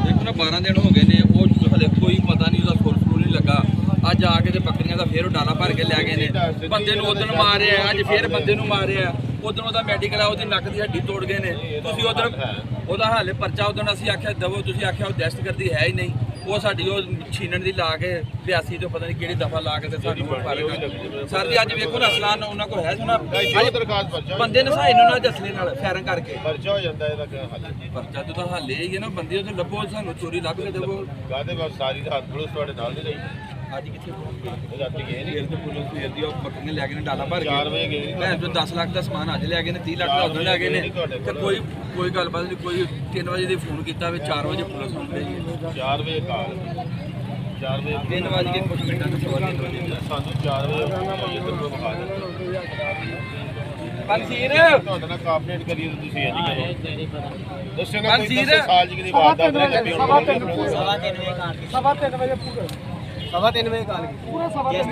देखो ना 12 दिन हो गए ने वो हले कोई पता नहीं उसका फुल नहीं लगा अज आके ते बकरियां का फिर डाला भर के लै गए ने बंदे नूं उदन मारे अज फिर बंदे नूं मारे उदन ओहदा मैडिकल ओहदी नक दी हड्डी तोड़ गए ने तुसीं उधर ओहदा हाले परचा उदन असीं आख्या दवो तुसीं आख्या वो दहशतगर्दी है ही नहीं वो साडी वो छीनण दी ला के 82 तो पता नहीं किहड़ी दफा ला के ते सानूं सर जी अज वेखो ना असलान उन्हां कोल है सुना बंदे नसाए ना जसले नाल फैरां करके परचा हो जांदा ਇਹਦਾ ਹੱਲ परचा तो हल्ले ही है ना बंदे तो लभो सानूं चोरी लभ के देवो गादे बस सारी रात पुलिस ਤੁਹਾਡੇ ਨਾਲ ਨਹੀਂ ਰਹੀ ਅੱਜ ਕਿੱਥੇ ਰਾਤੀ ਗਏ ਨੇ ਫਿਰ ਪੁਲਿਸ ਫੇਰ ਦੀ ਉਹ ਬੱਕਰੀਆਂ ਲੈ ਗਏ ਨੇ ਡਾਲਾ ਭਰ ਕੇ 4 ਵਜੇ ਗਏ ਭੈਣ ਤੋਂ 10 ਲੱਖ ਦਾ ਸਮਾਨ ਅੱਜ ਲੈ ਗਏ ਨੇ 30 ਲੱਖ ਦਾ ਉਦੋਂ ਲੈ ਗਏ ਨੇ ਤੇ ਕੋਈ ਗੱਲਬਾਤ ਨਹੀਂ ਕੋਈ 3 ਵਜੇ ਦੇ ਫੋਨ ਕੀਤਾ ਵੇ 4 ਵਜੇ ਪੁਲਿਸ ਹੁੰਦੀ ਹੈ 4 ਵਜੇ ਕਾਲ 4 ਵਜੇ 3 ਵਜੇ ਕੇ ਕੁਝ ਮਿੰਟਾਂ ਤੋਂ ਸਵਾਲ ਸਾਨੂੰ 4 ਵਜੇ ਇੱਧਰ ਤੋਂ ਵਿਖਾ ਦਿੱਤਾ ਪੰਸੀਰ ਤੁਹਾਡਾ ਨਾਲ ਕਾਪਰੇਟ ਕਰੀਏ ਤੁਸੀਂ ਇੰਜ ਕਰੋ ਦੱਸੋ ਨਾ ਕੋਈ ਸਾਲ ਜੀ ਦੀ ਬਾਤ ਦਾ ਸਵਾ 3 ਵਜੇ ਕਾਲ 3:30 ਵਜੇ ਪੂਰਾ 3:30 ਵਜੇ ਕਾਲ ਪੂਰਾ 3:30